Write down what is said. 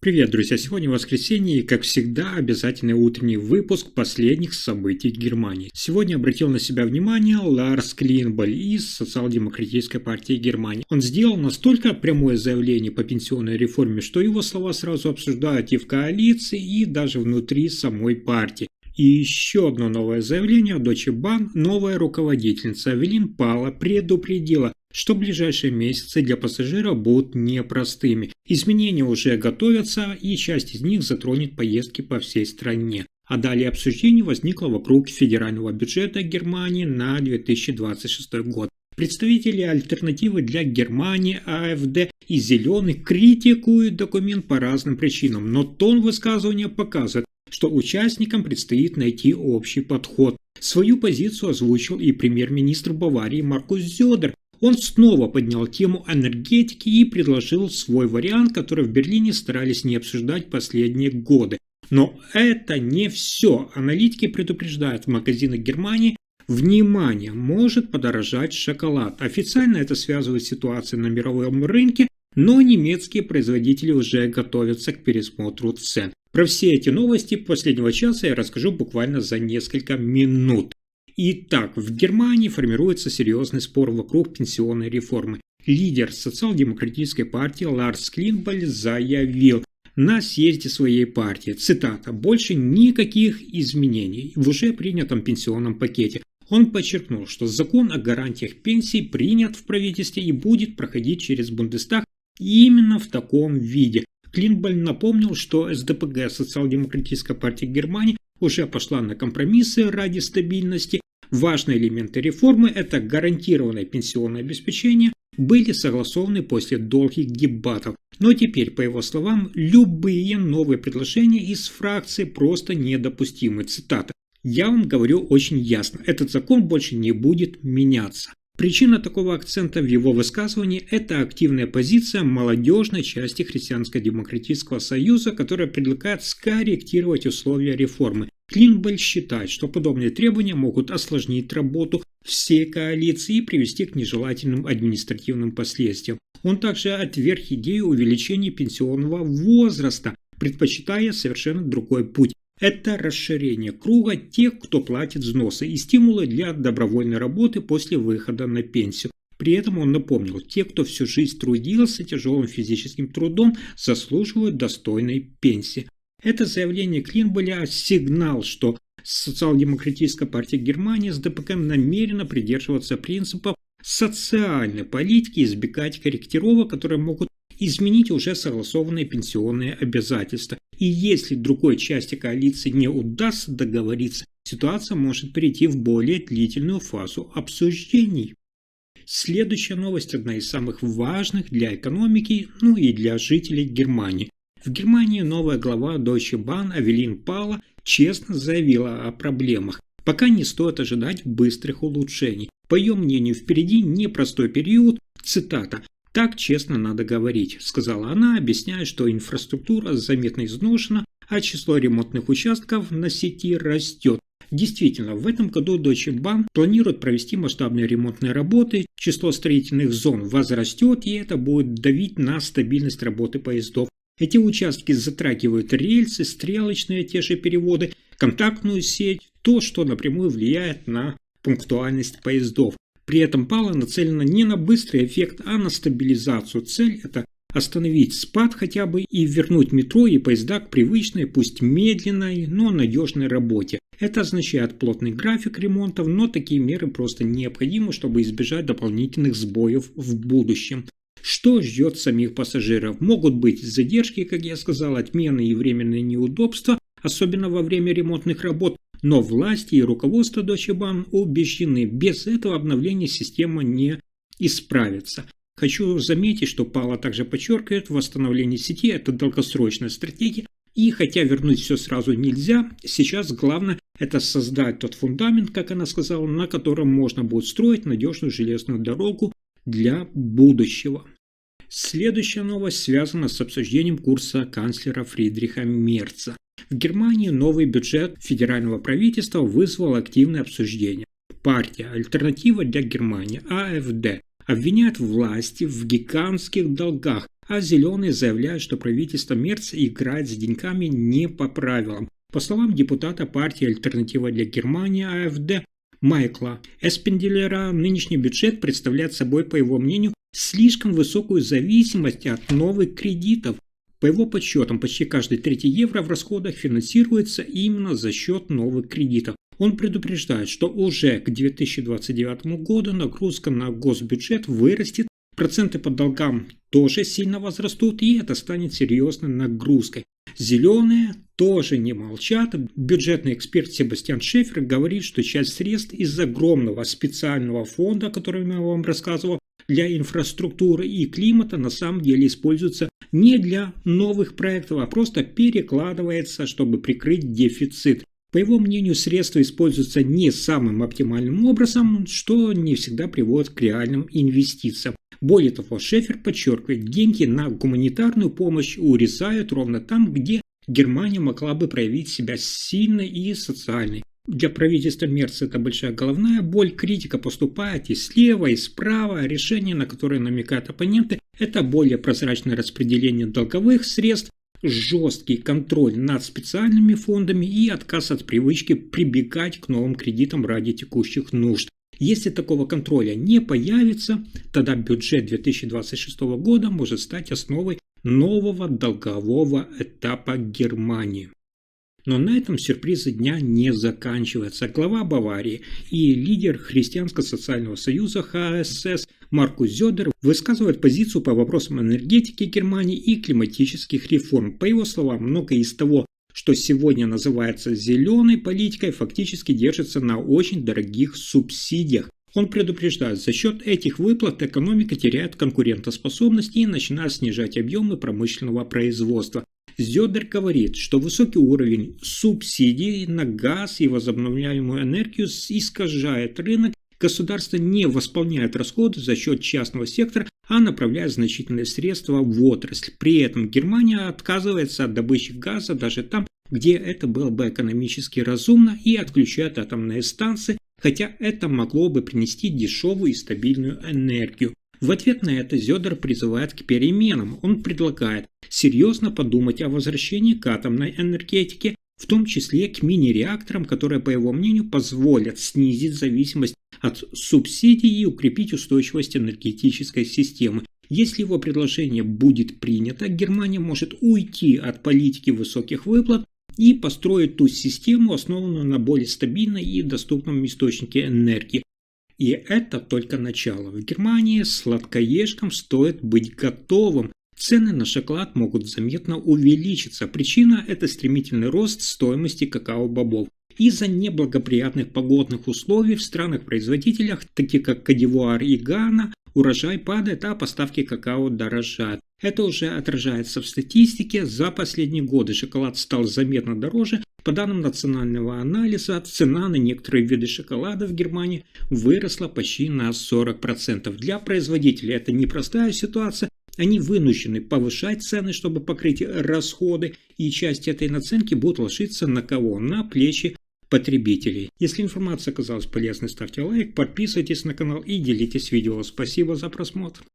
Привет, друзья! Сегодня воскресенье и, как всегда, обязательный утренний выпуск последних событий в Германии. Сегодня обратил на себя внимание Ларс Клинбаль из Социал-демократической партии Германии. Он сделал настолько прямое заявление по пенсионной реформе, что его слова сразу обсуждают и в коалиции, и даже внутри самой партии. И еще одно новое заявление: Deutsche Bahn, новая руководительница Эвелин Пала предупредила, что ближайшие месяцы для пассажиров будут непростыми. Изменения уже готовятся, и часть из них затронет поездки по всей стране. А далее обсуждение возникло вокруг федерального бюджета Германии на 2026 год. Представители альтернативы для Германии, АФД и Зеленых критикуют документ по разным причинам, но тон высказывания показывает, что участникам предстоит найти общий подход. Свою позицию озвучил и премьер-министр Баварии Маркус Зёдер. Он снова поднял тему энергетики и предложил свой вариант, который в Берлине старались не обсуждать последние годы. Но это не все. Аналитики предупреждают: в магазинах Германии, внимание, может подорожать шоколад. Официально это связывает с ситуацией на мировом рынке, но немецкие производители уже готовятся к пересмотру цен. Про все эти новости последнего часа я расскажу буквально за несколько минут. Итак, в Германии формируется серьезный спор вокруг пенсионной реформы. Лидер социал-демократической партии Ларс Клинбаль заявил на съезде своей партии, цитата: «Больше никаких изменений в уже принятом пенсионном пакете». Он подчеркнул, что закон о гарантиях пенсий принят в правительстве и будет проходить через Бундестаг именно в таком виде. Клинбаль напомнил, что СДПГ, Социал-демократическая партия Германии, уже пошла на компромиссы ради стабильности. Важные элементы реформы – это гарантированное пенсионное обеспечение, были согласованы после долгих дебатов. Но теперь, по его словам, любые новые предложения из фракции просто недопустимы. Цитата: «Я вам говорю очень ясно, этот закон больше не будет меняться». Причина такого акцента в его высказывании – это активная позиция молодежной части Христианско-демократического союза, которая предлагает скорректировать условия реформы. Клинбаль считает, что подобные требования могут осложнить работу всей коалиции и привести к нежелательным административным последствиям. Он также отверг идею увеличения пенсионного возраста, предпочитая совершенно другой путь. Это расширение круга тех, кто платит взносы, и стимулы для добровольной работы после выхода на пенсию. При этом он напомнил: те, кто всю жизнь трудился тяжелым физическим трудом, заслуживают достойной пенсии. Это заявление Клинбаля – сигнал, что Социал-демократическая партия Германии СДПК намерена придерживаться принципов социальной политики и избегать корректировок, которые могут изменить уже согласованные пенсионные обязательства. И если другой части коалиции не удастся договориться, ситуация может перейти в более длительную фазу обсуждений. Следующая новость – одна из самых важных для экономики, и для жителей Германии. В Германии новая глава Deutsche Bahn Эвелин Пала честно заявила о проблемах. Пока не стоит ожидать быстрых улучшений. По ее мнению, впереди непростой период, цитата: «Так честно надо говорить», – сказала она, объясняя, что инфраструктура заметно изношена, а число ремонтных участков на сети растет. Действительно, в этом году Deutsche Bahn планирует провести масштабные ремонтные работы, число строительных зон возрастет, и это будет давить на стабильность работы поездов. Эти участки затрагивают рельсы, стрелочные те же переводы, контактную сеть, то, что напрямую влияет на пунктуальность поездов. При этом Пала нацелена не на быстрый эффект, а на стабилизацию. Цель – это остановить спад хотя бы и вернуть метро и поезда к привычной, пусть медленной, но надежной работе. Это означает плотный график ремонтов, но такие меры просто необходимы, чтобы избежать дополнительных сбоев в будущем. Что ждет самих пассажиров? Могут быть задержки, как я сказал, отмены и временные неудобства, особенно во время ремонтных работ. Но власти и руководство Deutsche Bahn убеждены: без этого обновления система не исправится. Хочу заметить, что Пала также подчеркивает: восстановление сети – это долгосрочная стратегия, и хотя вернуть все сразу нельзя, сейчас главное – это создать тот фундамент, как она сказала, на котором можно будет строить надежную железную дорогу для будущего. Следующая новость связана с обсуждением курса канцлера Фридриха Мерца. В Германии новый бюджет федерального правительства вызвал активное обсуждение. Партия «Альтернатива для Германии» АФД обвиняет власти в гигантских долгах, а зеленые заявляют, что правительство Мерца играет с деньгами не по правилам. По словам депутата партии «Альтернатива для Германии» АФД Майкла Эспенделера, нынешний бюджет представляет собой, по его мнению, слишком высокую зависимость от новых кредитов. По его подсчетам, почти каждый третий евро в расходах финансируется именно за счет новых кредитов. Он предупреждает, что уже к 2029 году нагрузка на госбюджет вырастет, проценты по долгам тоже сильно возрастут, и это станет серьезной нагрузкой. Зеленые тоже не молчат. Бюджетный эксперт Себастьян Шефер говорит, что часть средств из огромного специального фонда, о котором я вам рассказывал, для инфраструктуры и климата на самом деле используется не для новых проектов, а просто перекладывается, чтобы прикрыть дефицит. По его мнению, средства используются не самым оптимальным образом, что не всегда приводит к реальным инвестициям. Более того, Шефер подчеркивает, деньги на гуманитарную помощь урезают ровно там, где Германия могла бы проявить себя сильной и социальной. Для правительства Мерца это большая головная боль, критика поступает и слева, и справа, решение, на которое намекают оппоненты, это более прозрачное распределение долговых средств, жесткий контроль над специальными фондами и отказ от привычки прибегать к новым кредитам ради текущих нужд. Если такого контроля не появится, тогда бюджет 2026 года может стать основой нового долгового этапа Германии. Но на этом сюрпризы дня не заканчиваются. Глава Баварии и лидер Христианско-социального союза ХСС Маркус Зёдер высказывает позицию по вопросам энергетики Германии и климатических реформ. По его словам, многое из того, что сегодня называется зеленой политикой, фактически держится на очень дорогих субсидиях. Он предупреждает, за счет этих выплат экономика теряет конкурентоспособность и начинает снижать объемы промышленного производства. Зёдер говорит, что высокий уровень субсидий на газ и возобновляемую энергию искажает рынок, государство не восполняет расходы за счет частного сектора, а направляет значительные средства в отрасль. При этом Германия отказывается от добычи газа даже там, где это было бы экономически разумно, и отключает атомные станции, хотя это могло бы принести дешевую и стабильную энергию. В ответ на это Зёдер призывает к переменам. Он предлагает серьезно подумать о возвращении к атомной энергетике, в том числе к мини-реакторам, которые, по его мнению, позволят снизить зависимость от субсидий и укрепить устойчивость энергетической системы. Если его предложение будет принято, Германия может уйти от политики высоких выплат и построить ту систему, основанную на более стабильной и доступном источнике энергии. И это только начало. В Германии сладкоежкам стоит быть готовым. Цены на шоколад могут заметно увеличиться. Причина – это стремительный рост стоимости какао-бобов. Из-за неблагоприятных погодных условий в странах-производителях, таких как Кот-д'Ивуар и Гана, урожай падает, а поставки какао дорожают. Это уже отражается в статистике. За последние годы шоколад стал заметно дороже. По данным национального анализа, цена на некоторые виды шоколада в Германии выросла почти на 40%. Для производителей это непростая ситуация. Они вынуждены повышать цены, чтобы покрыть расходы, и часть этой наценки будет ложиться на кого? На плечи потребителей. Если информация оказалась полезной, ставьте лайк, подписывайтесь на канал и делитесь видео. Спасибо за просмотр.